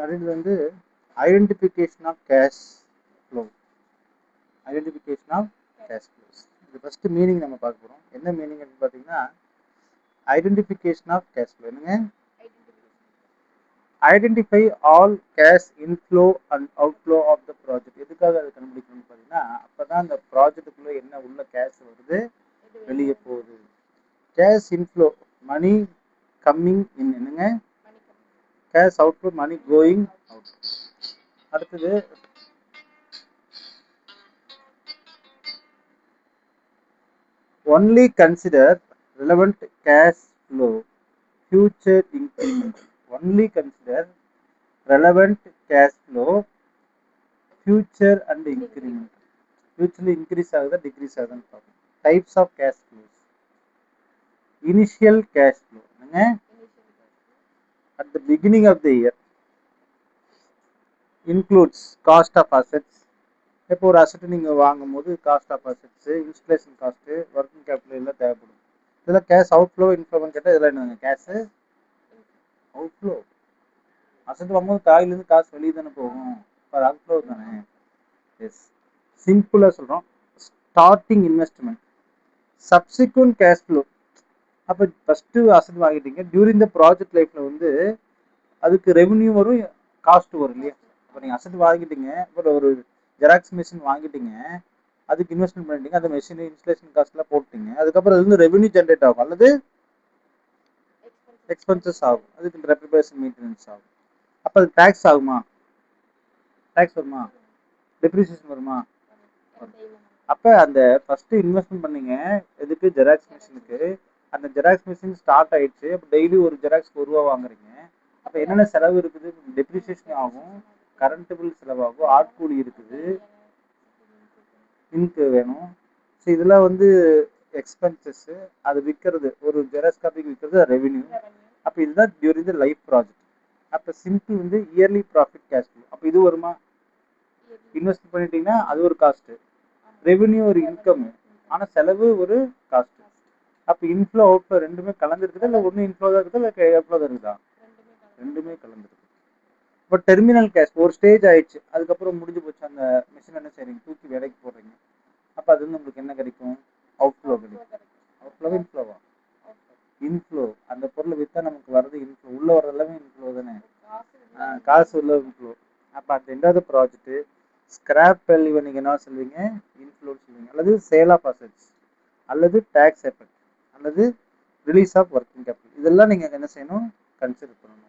அடுத்து வந்து identification of cash flow. Identification of cash flows. இது ஃபர்ஸ்ட் மீனிங் நம்ம பார்க்க போகிறோம். என்ன மீனிங் அப்படின்னு பார்த்தீங்கன்னா ஐடென்டிஃபிகேஷன் ஆஃப் கேஷ் ஃப்ளோ. என்னங்க? Identify all cash inflow and outflow of the project. எதுக்காக அதை கண்டுபிடிக்கணும்னு பார்த்தீங்கன்னா அப்போ தான் அந்த ப்ராஜெக்டுக்குள்ளே என்ன உள்ள கேஷ் வருது, வெளியே போகுது. Cash inflow money coming in. என்னங்க? Cash outflow money going out. அடுத்தது only consider relevant cash flow future increment. Only consider relevant cash flow future and increment. Future increase ஆகுதா decrease ஆகுதான்னு பார்க்கணும். Types of cash flows. Initial cash flow. என்னங்க? At the beginning of the year includes cost of assets. இப்போ ஒரு asset நீங்கள் வாங்கும் போது cost of assets, installation cost, working capital எல்லாம் தேவைப்படும். இதெல்லாம் கேஷ் அவுட்ஃப்ளோ இன்ஃப்ளோன்னு கேட்டால் இதெல்லாம் என்னங்க? Cash outflow. அசட் வாங்கும்போது காயிலேருந்து காசு வெளியே தானே போகும், அது அவுட்ஃப்ளோ தானே. எஸ், சிம்பிளாக சொல்கிறோம். Starting investment, subsequent cash flow. அப்போ ஃபஸ்ட்டு அசட் வாங்கிட்டீங்க, டியூரிங் த ப்ராஜெக்ட் லைஃப்பில் வந்து அதுக்கு ரெவன்யூ வரும், காஸ்ட் வரும் இல்லையா. இப்போ நீங்கள் அசட் வாங்கிட்டீங்க, இப்போ ஒரு ஜெராக்ஸ் மிஷின் வாங்கிட்டீங்க, அதுக்கு இன்வெஸ்ட்மெண்ட் பண்ணிட்டீங்க, அந்த மிஷின் இன்ஸ்டலேஷன் காஸ்ட்லாம் போட்டீங்க, அதுக்கப்புறம் அது வந்து ரெவன்யூ ஜென்ரேட் ஆகும் அல்லது எக்ஸ்பென்சஸ் ஆகும், அதுக்கு ரெப்ரிபேஷன் மெயின்டெனன்ஸ் ஆகும். அப்போ அது டேக்ஸ் ஆகுமா? டேக்ஸ் வருமா? டெப்ரிசியேஷன் வருமா? அப்போ அந்த ஃபஸ்ட்டு இன்வெஸ்ட்மெண்ட் பண்ணீங்க எதுக்கு? ஜெராக்ஸ் மிஷினுக்கு. அந்த ஜெராக்ஸ் மிஷின் ஸ்டார்ட் ஆயிடுச்சு, அப்போ டெய்லி ஒரு ஜெராக்ஸ்க்கு ₹1 வாங்குறீங்க. அப்போ என்னென்ன செலவு இருக்குது? டெப்ரிசியேஷன் ஆகும், கரண்ட் பில் செலவாகும், ஆட்கூலி இருக்குது, இங்க் வேணும். ஸோ இதெல்லாம் வந்து எக்ஸ்பென்சஸ்ஸு. அது விற்கிறது, ஒரு ஜெராக்ஸ் காப்பிக்கு விற்கிறது ரெவென்யூ. அப்போ இதுதான் டியூரிங் த லைஃப் ப்ராஜெக்ட். அப்போ சிம்பிள் வந்து இயர்லி ப்ராஃபிட் கேஷ் ஃப்ளோ. அப்போ இது வருமா? இன்வெஸ்ட் பண்ணிட்டீங்கன்னா அது ஒரு காஸ்ட்டு, ரெவென்யூ ஒரு இன்கம், ஆனால் செலவு ஒரு காஸ்ட்டு. அப்போ இன்ஃப்ளோ அவுட்ஃப்ளோ ரெண்டுமே கலந்துருக்குதா, இல்லை ஒன்று இன்ஃப்ளோ தான் இருக்குதா, இல்லை அவுட்ஃப்ளோ தான் இருக்குதா? ரெண்டுமே கலந்துருக்கு. இப்போ டெர்மினல் கேஷ் ஒரு ஸ்டேஜ் ஆயிடுச்சு, அதுக்கப்புறம் முடிஞ்சு போச்சு, அந்த மிஷின் என்ன செய்றீங்க? தூக்கி வேலைக்கு போடுறீங்க. அப்போ அது வந்து உங்களுக்கு என்ன கிடைக்கும்? அவுட்ஃப்ளோ கிடைக்கும். அவுட்ஃப்ளோ இன்ஃப்ளோவா? இன்ஃப்ளோ. அந்த பொருளை விற்றா நமக்கு வர்றது இன்ஃப்ளோ, உள்ளே வர்றது எல்லாமே இன்ஃப்ளோ தானே. காசு உள்ள இன்ஃப்ளோ. அப்போ அந்த ரெண்டாவது ப்ராஜெக்ட்டு ஸ்கிராப் வேல்யூவை நீங்கள் என்ன சொல்வீங்க? இன்ஃப்ளோன்னு சொல்லுவீங்க, அல்லது சேல் ஆஃப் அசெட்ஸ், அல்லது டேக்ஸ் எஃபெக்ட், அல்லது ரிலீஸ் ஆஃப் ஒர்க்கிங் கேபிட்டல். இதெல்லாம் நீங்கள் என்ன செய்யணும்? கன்சிடர் பண்ணணும்.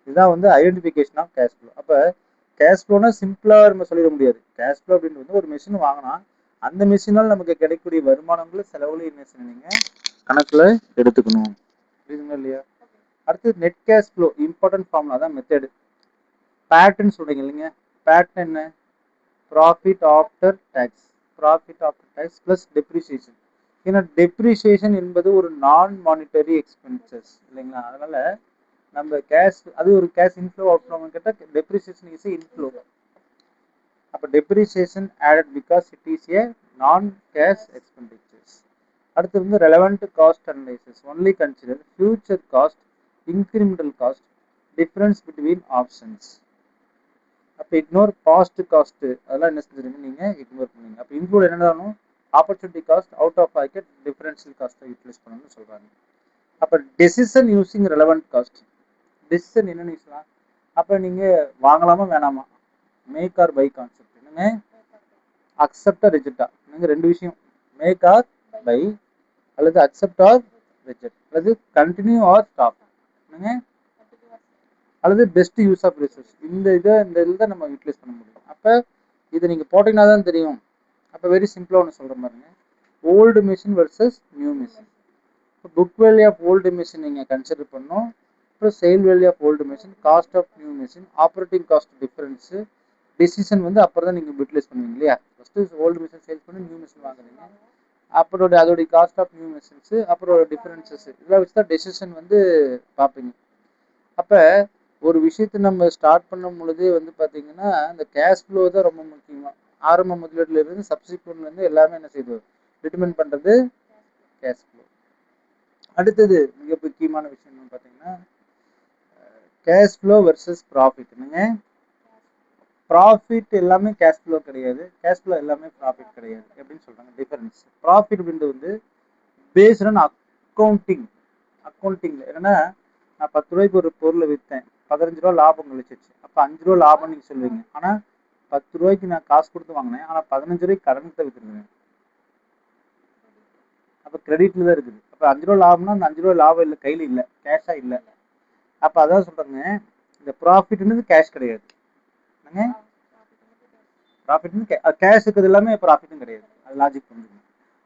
இதுதான் வந்து ஐடென்டிஃபிகேஷன் ஆஃப் கேஷ் ஃப்ளோ. அப்போ கேஷ் ஃப்ளோனா சிம்பிளாக நம்ம சொல்லிட முடியாது. கேஷ் ஃப்ளோ அப்படின்னு வந்து ஒரு மிஷின் வாங்கினா அந்த மிஷினால் நமக்கு கிடைக்கக்கூடிய வருமானங்களும் செலவுலையும் என்ன செய்யணுங்க? கணக்கில் எடுத்துக்கணும். புரியுதுங்களா இல்லையா? அடுத்து net cash flow. Important formula தான் மெத்தடு. பேட்டர்ன் சொல்கிறீங்க இல்லைங்க. பேட்டர்ன் என்ன? Profit after tax. Profit after tax plus depreciation. ஏன்னா டெப்ரிசியேஷன் என்பது ஒரு நான் மானிட்டரி எக்ஸ்பென்சஸ் இல்லைங்களா. அதனால நம்ம கேஷ், அது ஒரு கேஷ் இன்ஃப்ளோ அவுட்ஃப்ளோன்னு கேட்டால் டெப்ரிசியேஷன் இஸ் இன்ஃப்ளோ. அப்போ depreciation added because it is a non cash expenditures. அடுத்து வந்து relevant cost analysis. Only consider future cost, incremental cost, difference between options. அப்போ இக்னோர் பாஸ்ட் காஸ்ட்டு, அதெல்லாம் என்ன செஞ்சுருங்க நீங்கள்? இக்னோர் பண்ணுவீங்க. அப்போ இன்க்ளூட் என்னடாலும் opportunity cost, out of pocket, differential காஸ்ட்டை யூட்டிலைஸ் பண்ணணும்னு சொல்கிறாங்க. அப்போ decision using relevant cost. Decision என்னென்னு யூஸ்லாம்? அப்போ நீங்கள் வாங்கலாமா வேணாமா, மேக் ஆர் பை கான்செப்ட். என்னங்க? அக்செப்டா ரிஜெக்டா? நீங்கள் ரெண்டு விஷயம், மேக் ஆர் பை, அல்லது அக்செப்ட் ஆர் ரிஜெக்ட், அல்லது கண்டினியூ ஆர் ஸ்டாப். என்னங்க? அல்லது பெஸ்ட் யூஸ் ஆஃப் ரிசோர்ஸ். இந்த இதை நம்ம யூட்டிலைஸ் பண்ண முடியும். அப்போ இதை நீங்கள் போட்டிங்கன்னா தான் தெரியும். அப்போ வெரி சிம்பிளாக ஒன்று சொல்கிற மாதிரிங்க, old machine versus new machine. இப்போ book value of old machine நீங்கள் கன்சிடர் பண்ணணும். அப்புறம் sale value of old machine, cost of new machine, operating cost difference, decision வந்து அப்புறம் தான் நீங்கள் யூட்டிலைஸ் பண்ணுவீங்க இல்லையா. ஃபஸ்ட்டு ஓல்டு மிஷின் சேல்ஸ் பண்ணி நியூ மிஷின் வாங்குறீங்க, அப்புறம் அதோடைய காஸ்ட் ஆஃப் நியூ மிஷின்ஸு, அப்புறம் டிஃபரன்சஸ், இதெல்லாம் வச்சு தான் டெசிஷன் வந்து பார்ப்பீங்க. அப்போ ஒரு விஷயத்தை நம்ம ஸ்டார்ட் பண்ணும் பொழுதே வந்து பார்த்தீங்கன்னா இந்த கேஷ் ஃப்ளோ தான் ரொம்ப முக்கியமாக. ஆரம்ப முதலீடுலேருந்து சப்சிக்வெண்ட்லேருந்து எல்லாமே என்ன செய்யுது? டிட்டர்மின் பண்ணுறது கேஷ் ஃப்ளோ. அடுத்தது மிக முக்கியமான விஷயம் என்னன்னு பார்த்தீங்கன்னா கேஷ் ஃப்ளோ வெர்சஸ் ப்ராஃபிட். என்னங்க, ப்ராஃபிட் எல்லாமே கேஷ் ஃப்ளோ கிடையாது, கேஷ் ஃப்ளோ எல்லாமே ப்ராஃபிட் கிடையாது. எப்படின்னு சொல்றாங்க டிஃபரன்ஸ். ப்ராஃபிட் அப்படின்றது வந்து பேஸ்ட் ஆன் அக்கௌண்டிங். அக்கௌண்டிங்ல என்னன்னா, நான் 10 ரூபாய்க்கு ஒரு பொருளை விற்றேன், 15 ரூபா லாபம் கழிச்சிச்சு, அப்போ 5 ரூபா லாபம் நீங்க சொல்லுவீங்க. ஆனா 10 ரூபாய்க்கு நான் காசு கொடுத்து வாங்கினேன், ஆனா 15 ரூபாய்க்கு கடனுக்கு வித்துருந்தேன், அப்போ கிரெடிட்ல தான் இருக்குது. அப்போ 5 ரூபா லாபம்னா அந்த 5 ரூபா லாபம் இல்லை, கையில இல்லை, கேஷா இல்லை. அப்போ அதான் சொல்றாங்க, இந்த ப்ராஃபிட்ன்றது கேஷ் கிடையாது. என்னங்க, ப்ராஃபிட்னு கேஷ் இருக்கிறது எல்லாமே ப்ராஃபிட்டும் கிடையாது. அது லாஜிக் பண்ணுங்க.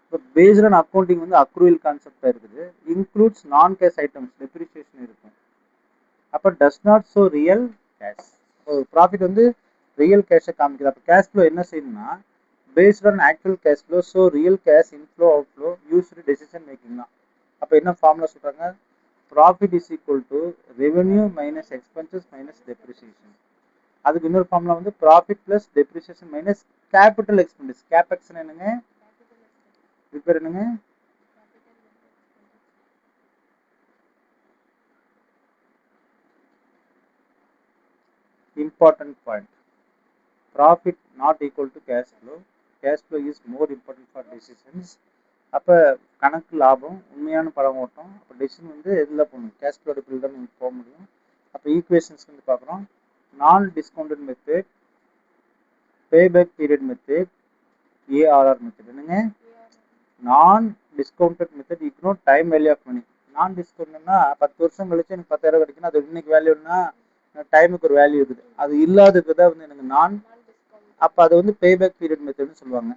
இப்போ பேஸ்ட் ஆன் அக்கௌண்டிங் வந்து அக்ரூவல் கான்செப்டா இருக்குது. இன்க்ளூட்ஸ் நான் கேஷ் ஐட்டம்ஸ், டெப்ரிசியேஷன் இருக்கும். அப்போ does not show real cash. Profit வந்து ரியல் கேஷை காமிக்குது. அப்போ கேஷ் ஃப்ளோ என்ன செய்யணும்னா based on actual cash flow, so real cash inflow out flow used decision making தான். அப்போ என்ன ஃபார்முலா சொல்றாங்க, profit is equal to revenue minus expenses minus depreciation. அதுக்கு இன்னொரு ஃபார்முலா வந்து profit plus depreciation minus capital எக்ஸ்பெண்டிஸ். Capex என்னங்க, repair என்னங்க, important point. Profit not equal to cash flow. Cash flow is more important for decisions. அப்போ கணக்கு லாபம் உண்மையான படம் ஓட்டம். அப்போ டெசிஷன் வந்து எதில் போகணும், கேஷ் ஃப்ளோ அடிப்படையில் தான் நீங்கள் போக முடியும். அப்போ ஈக்குவேஷன்ஸ் வந்து பார்க்குறோம். Non discounted method, payback period method, ARR method. என்னங்க, non discounted method ignore time value of money. Non டிஸ்கவுண்ட்னா 10 வருஷம் கழிச்சு எனக்கு 10,000 கிடைக்குன்னா அது இன்னைக்கு வேல்யூன்னா டைமுக்கு ஒரு வேல்யூ இருக்குது, அது இல்லாததுக்கு தான் வந்து எனக்கு நான். அப்போ அது வந்து பேபேக் பீரியட் மெத்தட்னு சொல்லுவாங்க.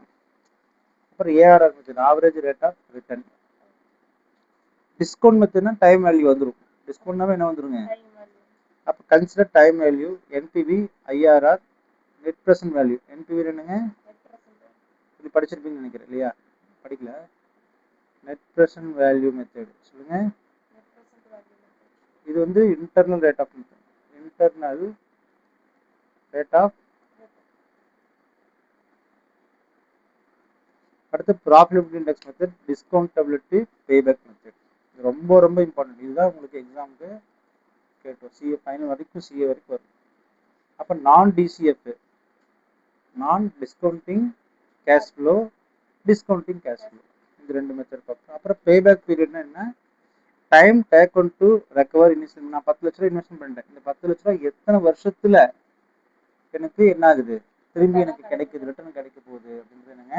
அப்புறம் ARR method, average rate of return. Discount மெத்தட்னா டைம் வேல்யூ வந்துடும். டிஸ்கவுண்ட்னாவே என்ன வந்துருங்க, அப்போ consider time value, NPV, IRR, net present value. NPV என்னங்க, இது படிச்சிருப்பீங்கன்னு நினைக்கிறேன் இல்லையா, படிக்கல. நெட் ப்ரெசன்ட் வேல்யூ மெத்தட் சொல்லுங்க. இது வந்து internal rate of internal rate of. அடுத்து profitability index method, discountability payback method. இது ரொம்ப ரொம்ப இம்பார்ட்டன்ட். இதுதான் உங்களுக்கு எக்ஸாமுக்கு கேட்டோம், சிஏ ஃபைனல் வரைக்கும், சிஏ வரைக்கும் வரும். அப்போ நான் டிசிஎஃப், நான் discounting cash flow, discounting cash flow, இந்த ரெண்டு மெத்தட் பார்ப்போம். அப்புறம் பேபேக் பீரியட்னா என்ன, time taken to recover investment. நான் 10 லட்ச ரூபா இன்வெஸ்ட்மெண்ட் பண்ணிட்டேன், இந்த 10 லட்ச ரூபா எத்தனை வருஷத்துல எனக்கு என்ன ஆகுது, திரும்பி எனக்கு கிடைக்குது, ரிட்டர்ன் கிடைக்க போகுது அப்படின்றது என்னங்க,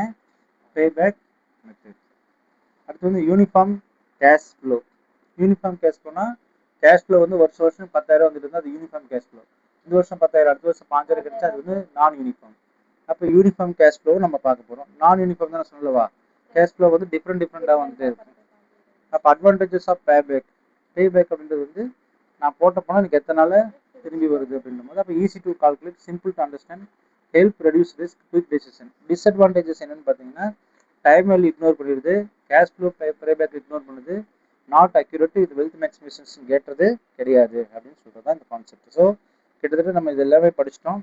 பேபேக் மெத்தட். அடுத்து வந்து uniform cash flow. Uniform cash ஃப்ளோனா கேஷ் ஃப்ளோ வந்து வருஷம் வருஷம் 10,000 வந்துட்டு இருந்தால் அது யூனிஃபார்ம் கேஷ் ஃப்ளோ. இந்த வருஷம் 10,000, அடுத்த வருஷம் 5,000 கிடைச்சா அது வந்து நான் யூனிஃபார்ம். அப்போ யூனிஃபார்ம் கேஷ் ஃப்ளோ நம்ம பார்க்க போகிறோம். நான் யூனிஃபார்ம் தான் நான் சொல்லவா, கேஷ் ஃப்ளோ வந்து டிஃப்ரெண்டாக வந்துட்டு இருக்கும். அப்போ அட்வான்டேஜஸ் ஆஃப் பேபேக். பேபேக் அப்படின்றது வந்து நான் போட்ட பணம் எனக்கு எத்தனை நாள் திரும்பி வருது அப்படின்னும் போது, அப்போ easy to calculate, simple to understand, help reduce risk, quick decision. Disadvantages என்னன்னு பார்த்தீங்கன்னா, டைம் வேல்யூ இக்னோர் பண்ணிடுது, கேஷ் ஃப்ளோ பேபேக் இக்னோர் பண்ணுது, நாட் அக்யூரேட், இது வெல்த் மேக்ஸிமைசேஷன் கேட்டது கிடையாது அப்படின்னு சொல்கிறது தான் இந்த கான்செப்ட். ஸோ கிட்டத்தட்ட நம்ம இது எல்லாமே படிச்சிட்டோம்.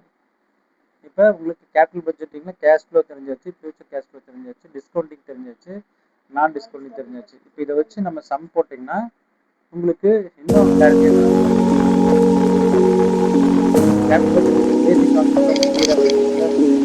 இப்போ உங்களுக்கு கேபிட்டல் பட்ஜெட்டிங்கில் கேஷ் ஃப்ளோ தெரிஞ்சாச்சு, ஃபியூச்சர் கேஷ் ஃப்ளோ தெரிஞ்சாச்சு, டிஸ்கவுண்டிங் தெரிஞ்சாச்சு, நான் டிஸ்கவுண்டிங் தெரிஞ்சாச்சு. இப்போ இதை வச்சு நம்ம சம் போட்டிங்கன்னா உங்களுக்கு இன்னும் கிளாரிட்டி கேபிட்டல் பேசிக் கான்செப்ட்